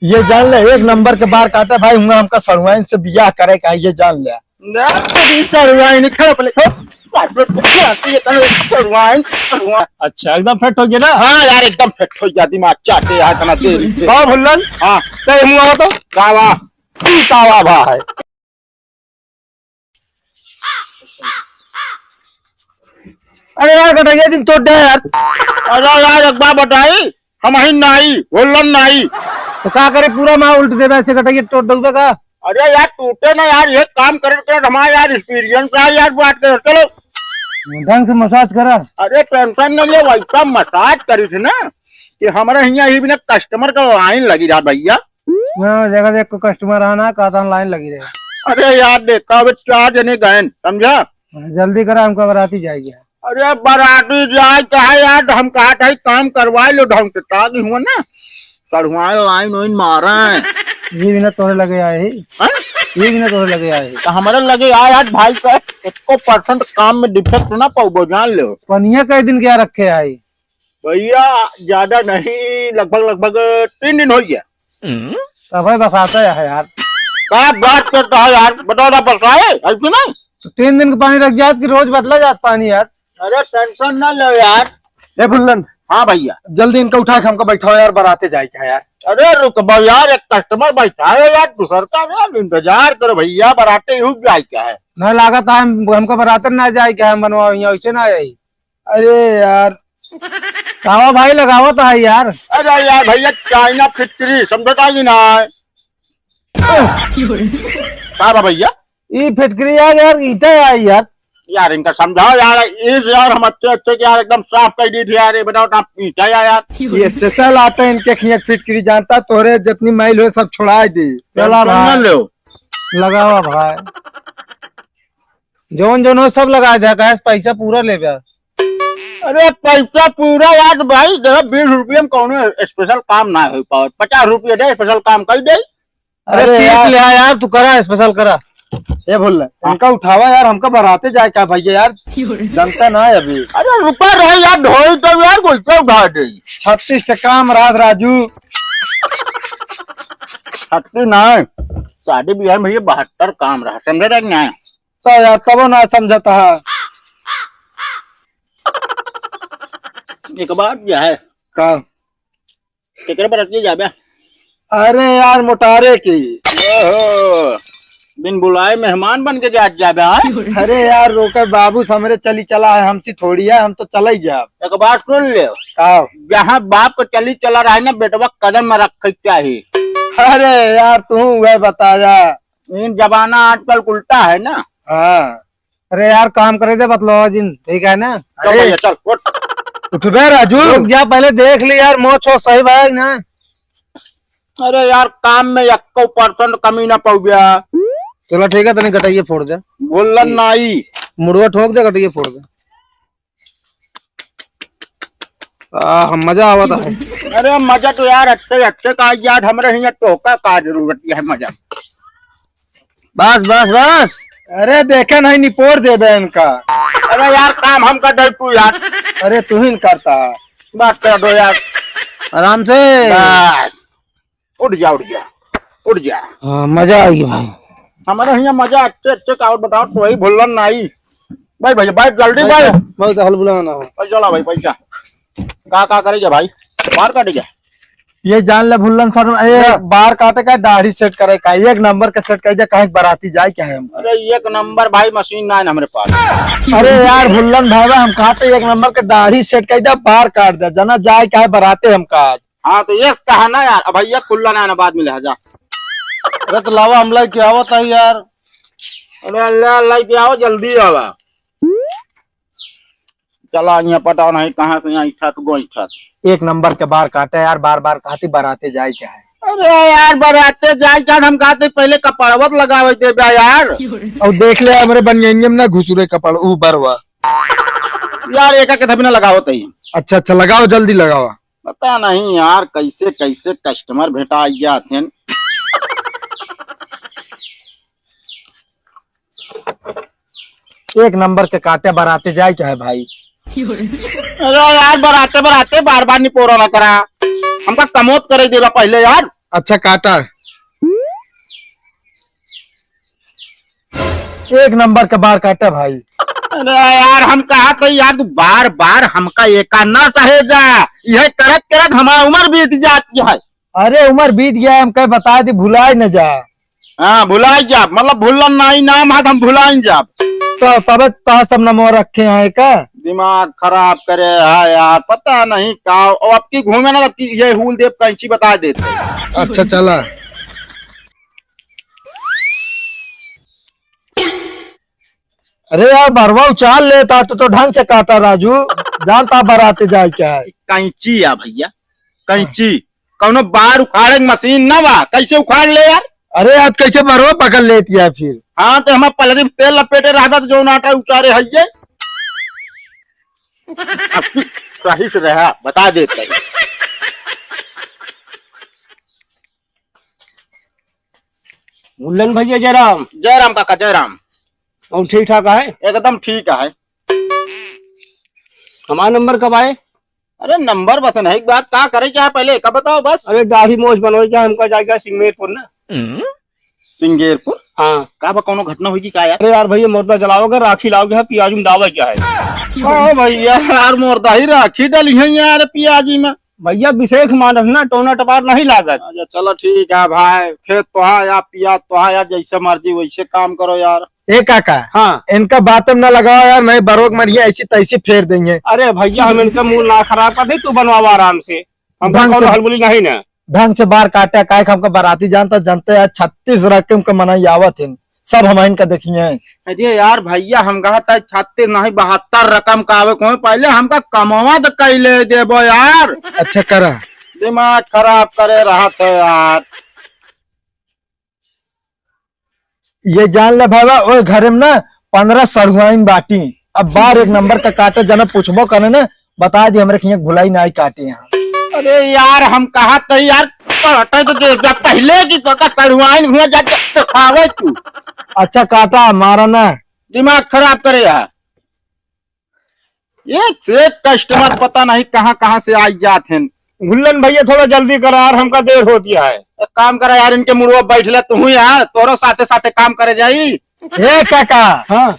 ये जान ले, एक नंबर के बार काटे भाई। हुआ हमका सड़ुआइन से बियाह करे का, ये जान ले। अच्छा एकदम फिट हो गया ना? हाँ यार एकदम फिट हो गया, दिमाग चाटे यार तना देरी से। हाँ भुल्लन, हाँ हुआ तो कावा कावा भाई। अरे यार कटाइए दिन तोड़ दे यार। अरे यार एक बात बताई, हम ही नहीं बोलन नहीं। तो क्या करे, पूरा माँ उल्ट दे वैसे कटाइए तोड़ दूंगा का। अरे यार टूटे ना यार, ये काम करे हमारा यार एक्सपीरियंस है यार, बात कर चलो ढंग से मसाज करा। अरे टेंशन न ले, वैसा मसाज करी थी ना कि हमारे यहाँ ही बिना कस्टमर का लाइन लगी रहा भैया। जगह देख को कस्टमर आना कहता लाइन लगी रहे। अरे यार देखा अब 4 जने गए, समझा? जल्दी करा, हमको बराती जाएगी। अरे बराती जाए कहा यार, हम कहा था काम करवा लो ढंग से, ताकि हुआ ना सड़ुआ लाइन वाइन मारा है। ये भी ना तोड़े लगे आए ही, ये भी ना तोड़े लगे आए तो हमारे लगे यार भाई का 1% काम में डिफेक्ट ना पाओ, जान लो। पनिया कई दिन क्या रखे आई भैया? ज्यादा नहीं, लगभग 3 दिन हो गया। भाई बस आता है यार। क्या बात करता है यार, बताओ ना बसाए ऐसे नहीं तो 3 दिन का पानी रख जात कि रोज बदला जात पानी यार। अरे टेंशन ना लो यार। ए भुल्लन, हाँ भैया जल्दी इनका उठा के हमको बैठाओ यार, बराते जाए क्या यार। अरे रुक भाई यार, एक कस्टमर बैठा है यार, दूसर का यार इंतजार करो भैया, बराते ही जाए क्या है। न लागत है हमको बरातर ना जाए क्या, हम बनवा वैसे ना आई। अरे यार कावा भाई लगावा तो है यार। अरे यार भैया चाइना फिटकरी समझता ही ना क्या भैया? ये फिटकरी यार ईटा आई यार। यार इनका समझाओ यार, इस यार हम अच्छे यार एकदम साफ कर दी थी यार, ये बताओ आप पीछा यार। ये स्पेशल आटा इनके खिया फिटकरी जानता, तोरे जितनी मैल हो सब छुड़ा दी। चला भाई लो लगावा भाई, जोन हो सब लगा दे, पैसा पूरा ले गया। अरे पैसा पूरा यार भाई, 20 रुपये में कौन स्पेशल काम ना हो पाओ, 50 रुपये दे स्पेशल काम कर दे। अरे 30 ले यार, तू करा स्पेशल करा। ये बोल रहे हमका उठावा यार, हमका बराते जाए क्या भैया यार, जनता ना है अभी। अरे रुपा रहे यार, ढोई तो यार कोई क्या उठा दे। 36 टका रात राजू 36 ना, 72 भैया 72 काम रहा, समझे रहे ना? तो यार तब ना समझता है। एक बात यह है का केकरे पर रखिए जाबे। अरे यार मोटारे की बिन बुलाए मेहमान बन के जाबे। अरे यार रोके बाबू समरे चली चला है, हमसे थोड़ी है, हम तो चला ही जा। एक बात सुन ले, जहाँ बाप को चली चला रहा है ना, बेटवा कदम में रखे चाहिए। अरे यार तू वह बताया, इन जमाना आजकल उल्टा है ना। हाँ अरे यार काम करे दे बतलो जिन, ठीक है ना? अरे चल उठ बे राजू, रुक जा पहले देख ली यार मोच हो सही भाई ना। अरे यार काम में 1% कमी ना पाऊ गया। चलो ठीक है, तने कटाइए फोड़ दे। बोलन नाई मुड़वा ठोक दे, कटाइए फोड़ दे। मजा आवा था। अरे मजा तो यार अच्छे का यार, हमारे यहाँ टोका का जरूरत है मजा। बस बस बस, अरे देखे नहीं निपोर दे बहन का। अरे यार काम हम कर दे तू यार। अरे तू ही करता, बात कर दो यार आराम से। उठ जा उठ जा उठ जा। हाँ मजा आएगी भाई, हमारे यहाँ मजा अच्छे का। और बताओ तो वही भूलन नहीं भाई। भैया भाई जल्दी भाई, बहुत हल बुलाना हो। चला भाई पैसा का करेगा भाई, बाहर काटेगा। ये जान ले भुल्लन सर, बार काटे का, दाढ़ी सेट करे का, 1 नंबर का सेट कर दे, कहीं बराती जाए क्या है। अरे 1 नंबर भाई मशीन ना है हमारे पास। अरे यार भुल्लन भाई हम कहते 1 नंबर के दाढ़ी सेट कर दे, बार काट दे, जना जाए क्या है बराते हम का आज। हाँ तो ये कहा ना यार, भैया खुला ना बाद में लिहाजा। अरे तो लावा हमला क्या होता है यार। अरे अल्लाह अल्लाह क्या हो, जल्दी आवा। चला यहाँ पता नहीं कहाँ से यहाँ इच्छा तो इच्छा। 1 नंबर के बार काटे यार, बार बार कहती बराते जाए क्या है। अरे यार बराते जाए क्या, हम कहते पहले कपड़वत लगावे थे यार। और देख ले हमारे बनियान में ना घुसुरे कपड़ बरवा यार, एक के ना लगाओ तो। अच्छा अच्छा लगाओ, जल्दी लगाओ। पता नहीं यार कैसे कैसे कस्टमर भेटा आई जाते हैं। एक नंबर के काटे बराते जाए क्या है भाई। अरे यार बराते बराते बार बार नहीं पोरा ना करा, हमका कमोत करे देगा पहले यार। अच्छा काटा, एक नंबर का बार काटा भाई। अरे यार हम कहा तो यार, तू बार बार हमका एका ना सहे जा, यह करत करत हमारा उम्र बीत जाती है। अरे उम्र बीत गया, हम कह बता दी, भुलाए न जा। हाँ भुलाई जाब, मतलब भूलन नहीं नाम है, हम भुलाई जाब। तो तब तो सब नंबर रखे हैं का। दिमाग खराब करे है यार, पता नहीं का। और अब की घूमे ना, अब की ये हुल देव कैंची बता देते। अच्छा चला, अरे यार बरवा उचाल लेता तो ढंग से काटा राजू, जानता बराते जाए क्या है। कैंची या भैया, कैंची कौनो बार उखाड़े मशीन ना बा, कैसे उखाड़ ले यार। अरे आज कैसे बरवा पकड़ लेती है फिर। हाँ तो हम पलरी में तेल लपेटे रहा तो जो नाटा उचारे है ये। अब की सही से रहा बता देते। मुल्लन भैया जयराम। जयराम काका जयराम। और ठीक ठाक है? एकदम ठीक है। हमारा नंबर कब आए? अरे नंबर बस नहीं, बात क्या करे क्या पहले का बताओ बस। अरे दाढ़ी मोछ बनवाई क्या, हमका जाएगा सिंगमेरपुर ना। सिंगेरपुर? हाँ। का बा कोनो घटना होगी क्या यार? अरे यार भैया मुर्दा जलाओगे, राखी लाओगे, प्याज में दावा क्या है? ओ भैया यार मुर्दा ही राखी डली है यार पियाजी में। भैया विशेष मानस ना, टोना टपार नहीं लागत। अच्छा चलो ठीक है भाई, खेत तो है या पिया तो है यार, जैसे मर्जी वैसे काम करो यार। ए काका, हाँ। इनका बात में न लगाओ यार, नहीं बरोग मरिए ऐसी तैसी फेर देंगे। अरे भैया हम इनका मुंह ना खराब कर दे, तू बनवावा आराम से, हम हलबुली नहीं ना। ढंग से बार काटा, काय हमका बाराती जानता जानते यार, 36 रकम का मनाई आवत है, सब हम इनका देखिए। अरे यार भैया हम कहा था 36 नहीं 72 रकम का आवे को पहले हमका कमावा तो कैले देबो यार। अच्छा करा, दिमाग खराब करे रहा था यार। ये जान ले भाई, ओए घर में ना 15 सड़ुआइन बाटी, अब बार एक नंबर का काटे, जना पूछबो करे ना बता दी हमरे खिया भुलाई नहीं काटे यहाँ। अरे यार हम कहा था यार, काटे तो दे दे पहले की तो का सड़ुआइन हुआ जाके तो खावे तू। अच्छा काटा मारा ना, दिमाग खराब करे यार। ये से कस्टमर पता नहीं कहाँ कहाँ से आई जाते हैं। मुल्लन भैया थोड़ा जल्दी करो यार, हमका देर होती है। एक काम करे यार, इनके मुड़वा बैठ ले तू यार, तोरो साथे साथे काम करे जाई। ए काका। हाँ।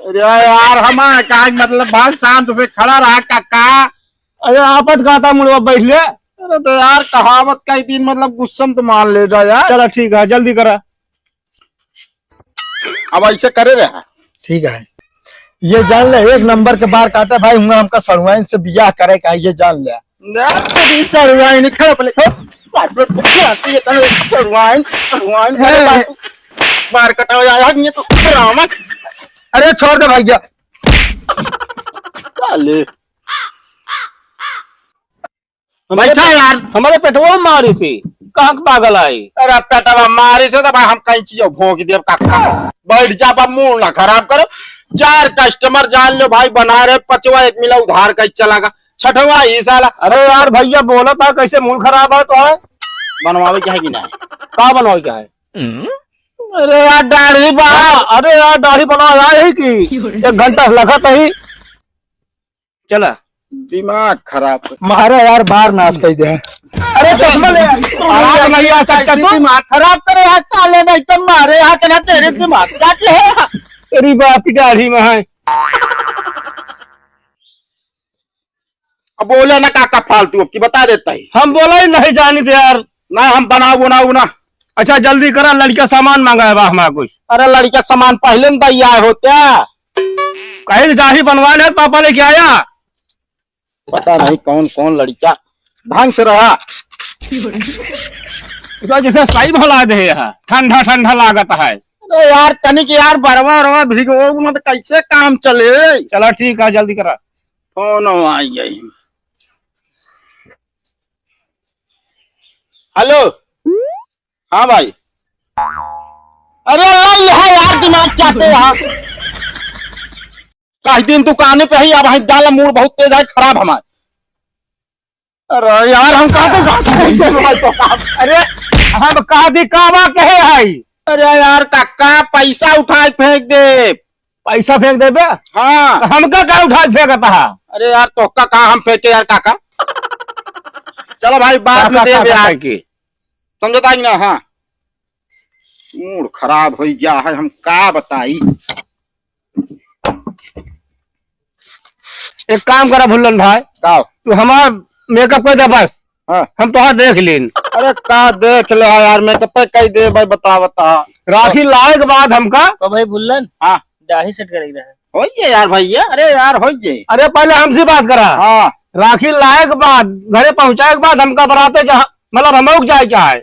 अरे यार हमारा का मतलब बहुत शांत से खड़ा रहा काका। अरे आपत कहा था मुड़वा बैठ ले। अरे तो यार कहावत का ही दिन मतलब गुस्सम तो मान ले जा यार। चलो ठीक है, जल्दी करा। अब ऐसे करे रहा। ठीक है, ये जान ले एक नंबर के बार काटा भाई, हुआ हमका सड़ुआइन से बियाह करे का, ये जान ले। सड़ुआइन खड़े पले बार कटाओ यार, ये तो ड्रामा। अरे छोड़ दे भैया। चले बैठा यार, हमारे पेटवा मारी सी, कहाँ पागल आई। अरे पेटवा मारी से तो भाई हम कहीं चीज भोग दे काका। बैठ जा बा, मुंह ना खराब करो। 4 कस्टमर जान लो भाई बना रहे, 5वां एक मिला उधार का चलागा, 6वां ही साला। अरे यार भैया बोला था कैसे मूड खराब है तो है। बनवावे क्या है कि नहीं? कहाँ बनवाओ क्या है? अरे यार दाढ़ी बा। अरे यार दाढ़ी बनवा यही की 1 घंटा लगा था ही। चला दिमाग खराब कर। मारा यार बार नाश कर दे। अरे चश्मा ले आराम नहीं आ सकता तू। दिमाग खराब करे हाथ काले नहीं तो मारे हाथ ना, तेरे दिमाग काट ले। तेरी बाप की दाढ़ी में है। अब बोले ना काका फालतू, अब की बता देता ही। हम बोला ही नहीं जानी थे यार। ना हम बनाऊ ना। अच्छा जल्दी करा, लड़का सामान मांगा है हमारा कुछ। अरे लड़का का सामान पहले में दिया होते, कहीं दाढ़ी बनवा ले, पापा लेके आया। पता नहीं कौन कौन लड़का ढंग से रहा। तो जैसे सही भला दे यहाँ, ठंडा ठंडा लागत है। अरे यार तनिक यार बरवा भिगो मत, कैसे काम चले। चलो ठीक है, जल्दी करा। फोन आई गई। हेलो हाँ भाई। अरे यार दिमाग चाहते यहाँ कई दिन दुकाने पे ही, अब डाला मूड बहुत तेज है खराब हमारे। अरे यार हम कहा तो अरे हम कहा दी कावा कहे आई। अरे यार काका पैसा उठा फेंक दे। पैसा फेंक दे बे? हाँ। तो हमका क्या उठा फेंकता है? अरे यार तो कहा हम फेंके यार काका। चलो भाई बाद में दे यार। समझता ही ना। हाँ मूड खराब हो गया है, हम का बताई। एक काम करा भुल्लन भाई, का तू हमारा मेकअप कर दे बस, हाँ हम तो हाँ देख लेन। अरे का देख ले यार, मेकअप कई दे भाई, बता बता। राखी लाए के बाद हमका तो भाई बुल्लन हाँ दाढ़ी सेट करेगा है। होइए यार भैया, अरे यार होइए। अरे पहले हमसे बात करा। हाँ राखी लाए के बाद घरे पहुंचाए के बाद हमका बराते जहाँ मतलब हम जाए चाहे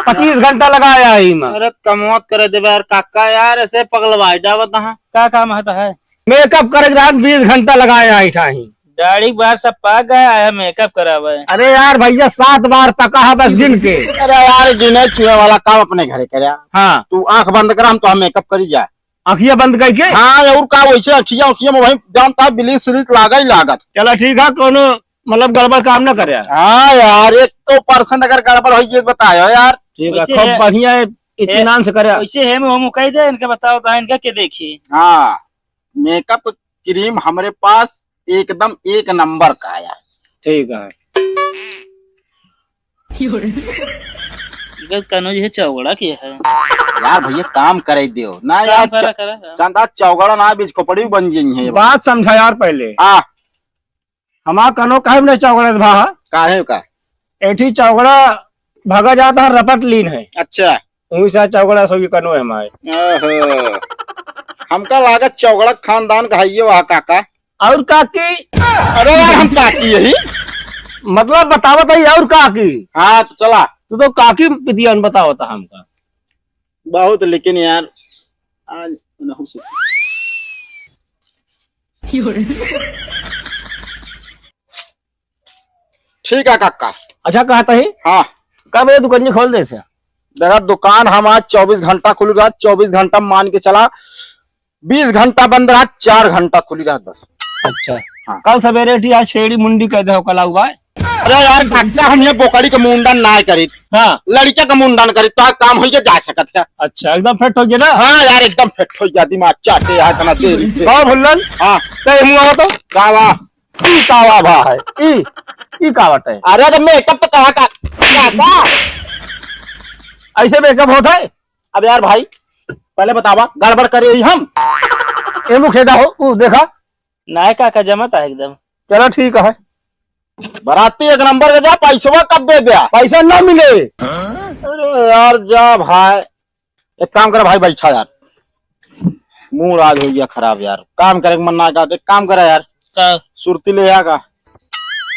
25 घंटा लगाया ही में। अरे कमौत करे देवे यार काका, यार ऐसे पगलवाई डावत हाँ। का काम होता है? मेकअप करे के बाद 20 घंटा लगाया ही था ही। दाढ़ी बार सब पाक गया आया मेकअप करा हुआ है। अरे यार भैया 7 बार पका है बस गिन के। अरे यार गिने चुहे वाला काम अपने घरे करे। हाँ तू आंख बंद कर, हम तो हम मेकअप करी जाए। आँखिया बंद करके। हाँ और का वैसे अखिया उखिया में वही जानता है, बिली सिरिस लागा ही लागत। चलो ठीक है, कोनो मतलब गड़बड़ काम न करे। हाँ यार 1% अगर गड़बड़ हो ये बतायो यार। ठीक है, वैसे खूब है- बढ़िया है, इत्मीनान से करे। वैसे है हम कह दे इनका बताओ था, इनका क्या देखिए। हाँ मेकअप क्रीम हमारे पास एकदम 1 नंबर का आया है। ठीक है। इनका कनो जो है चौगड़ा किया है। यार भैया काम करे दियो ना काम यार, करा करा चंदा चौगड़ा ना बीच खोपड़ी बन गई है। बात समझा यार पहले। हाँ हमारा कनो कहे नहीं चौगड़ा से भा काहे का। एठी चौगड़ा भागा जाता है, रपट लीन है अच्छा वही से चौगड़ा सो ये कनो है हमारे। ओहो, हमका लागत चौगड़ा खानदान का है ये वहाँ काका। और काकी अरे यार हम काकी यही। मतलब बतावत है और काकी। हाँ तो चला तू तो काकी पितियन बतावता हमका। बहुत, लेकिन यार आज नहीं से- ठीक है काका। अच्छा कहता है हाँ कब ये दुकान खोल दे से? देखा दुकान हम आज 24 घंटा खुल रहा, 24 घंटा मान के चला 20 घंटा बंद रहा, 4 घंटा खुली रहा बस। अच्छा हाँ। कल सवेरे ठी आज छेड़ी मुंडी कह दे कल हुआ है। अरे यार काका हम ये बोकड़ी के मुंडन ना करी, हाँ लड़के का मुंडन करी तो काम हो जा सकत है। अच्छा एकदम फिट हो गया ना। हाँ यार एकदम फिट हो जाती माँ चाटे यार इतना देरी से। कहो भुल्लन हाँ ते मुआ तो कावा। ई कावा भा है ई कावट है। अरे तो मेकअप तो कहा काका। ऐसे मेकअप होता है? अब यार भाई पहले बतावा गड़बड़ करे ही हम। ये मुखेदा हो तू देखा। नायका का जमत है एकदम। चलो ठीक है, बराती 1 नंबर का जा, पैसा कब दे दिया। पैसा ना मिले। अरे यार जा भाई, एक काम कर भाई बैठा यार, मूड आज हो गया खराब यार, काम करे मन ना का। एक काम करा यार, का सुरती ले आगा।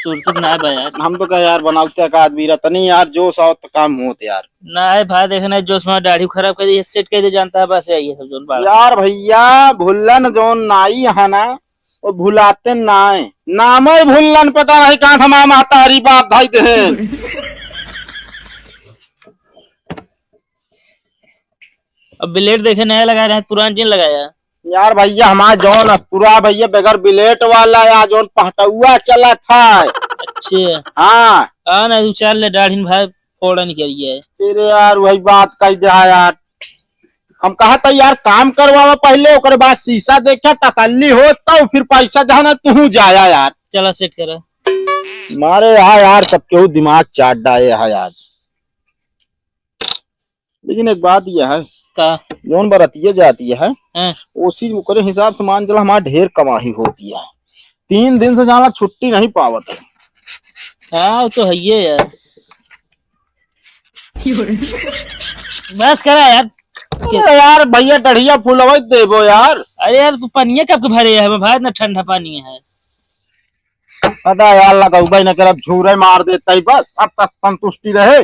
सुरती ना है भाई यार। हम तो कह यार बनाते का आदमी रहता नहीं यार, जो साथ तो काम होते यार। ना है भाई, देखना जो उसमें दाढ़ी खराब कर दी सेट कर दे जानता है बस यही सब जोन बात। यार भैया भुल्लन जो नाई है ना वो भुलाते नाय, नाम ही भुल्लन, पता नहीं कहाँ से मामा आता हरी बाप भाई दे। अब ब्लेड देखे नया लगा रहे हैं, पुरान जिन लगाया। यार भैया हमारा जौन पूरा भैया बगैर बिलेट वाला या जौन पहटुआ चला था। अच्छे हाँ हाँ ना तू चल ले दाढ़ी भाई फोड़ा नहीं करिए। तेरे यार वही बात कह दे यार, हम कहा था यार काम करवा पहले ओकर बाद शीशा देखा तसल्ली हो तो फिर पैसा देना तू जाया यार। चला सेट करा। मारे यार सब केहू दिमाग चाट डाले है आज। लेकिन एक बात यह है, का जौन बरतिये जाती है हाँ। उसी ओकरे हिसाब से मान चला हमारा ढेर कमाई होती है। 3 दिन से जाना छुट्टी नहीं पावत है। हाँ वो तो है ही है यार। बस करा यार। अरे यार भैया डढ़िया फुलवा देबो यार। अरे यार तू पानी कब के भरे है भाई, इतना ठंडा पानी है। पता यार लगा भाई न कर झूरे मार देता ही बस, अब तक संतुष्टि रहे।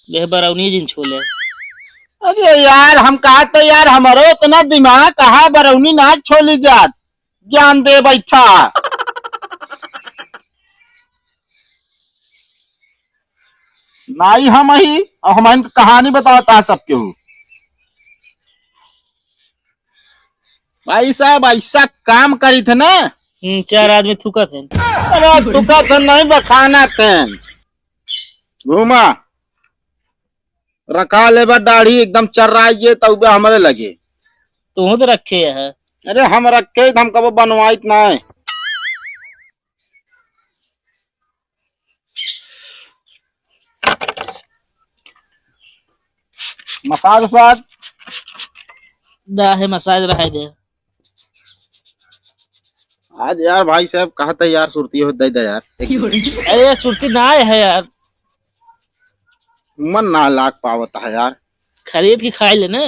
देख बरौनी जिन छोले। अरे यार हम कहा तो यार हमारो इतना दिमाग कहा बरौनी ना छोली जात, ज्ञान दे बैठा। नाई हम ही और हम इनकी कहानी बताता है सबके हूँ। भाई साहब ऐसा काम करी थे ना, 4 आदमी थूका थे। अरे तुका तो नहीं बखाना थे, घूमा रखा ले दाढ़ी एकदम चर रहा है तब हमारे लगे। तू तो रखे है। अरे हम रखे हम कब बनवाई ना है। मसाज वसाज दा है मसाज रहा दे। आज यार भाई साहब कहा था यार सुरती हो दे दे यार अरे सुर्ती ना है यार, मन ना लाग पावता है यार। खरीद के खाए ले ना।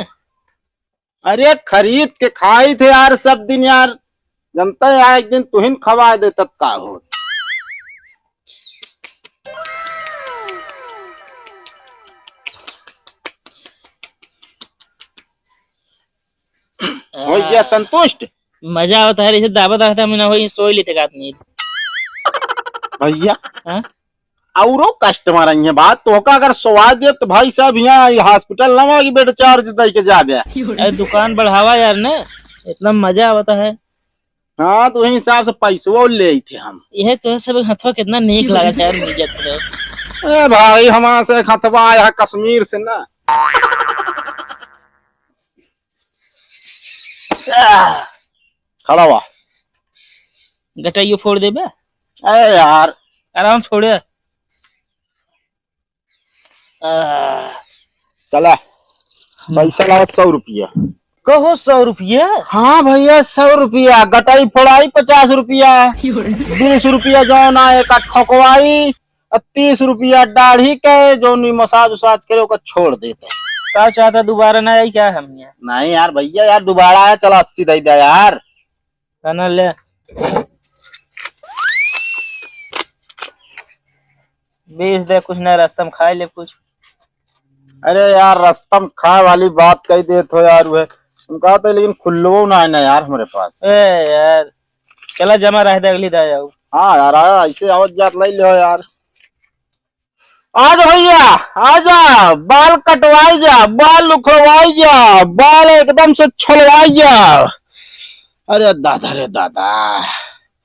अरे खरीद के खाई थे यार सब दिन यार, जनता है यार एक दिन तुहिन खवा दे तब का हो। हो गया संतुष्ट मजा आता है, जैसे दावत आता है ना वही सोई लेते का नींद। भैया। हाँ? औरो कस्टमर आई है बात तो का अगर स्वाद दे तो भाई साहब यहाँ हॉस्पिटल ना की बेड चार्ज दे के जा गया। अरे दुकान बढ़ावा यार ना, इतना मजा आता है। हाँ तो वही हिसाब से पैसों ले थे हम। यह तो सब हथवा कितना नीक लगा यार इज्जत करो। ए भाई हमारे से खतवा आया कश्मीर से ना। खड़ा हुआ गटाइयो फोड़ दे बे। अरे यार आराम छोड़े। चला पैसा लाओ 100 रुपया। कहो 100 रुपया? हाँ भैया 100 रुपया, गटाई फोड़ाई 50 रुपया, 20 रुपया जौन आए का ठोकवाई, 30 रुपया दाढ़ी के जो मसाज उसाज करे ओका छोड़ देते। क्या चाहता दोबारा ना आई क्या हम यहाँ? नहीं यार भैया यार दोबारा आया चला 80 दे दे यार। खाना ले बेच दे कुछ ना, रास्ता में खाए ले कुछ। अरे यार रास्ता में खाए वाली बात कही देते हो यार, वह तुम कहते लेकिन खुल्लो ना है ना यार हमारे पास। ए यार चला जमा रह दे अगली दा जाओ। हाँ यार आया ऐसे आवत जात ले लो यार। आज भैया आजा, बाल कटवाई जा, बाल उखड़वाई जा, बाल एकदम से छोलवाई जा। अरे दादा रे दादा।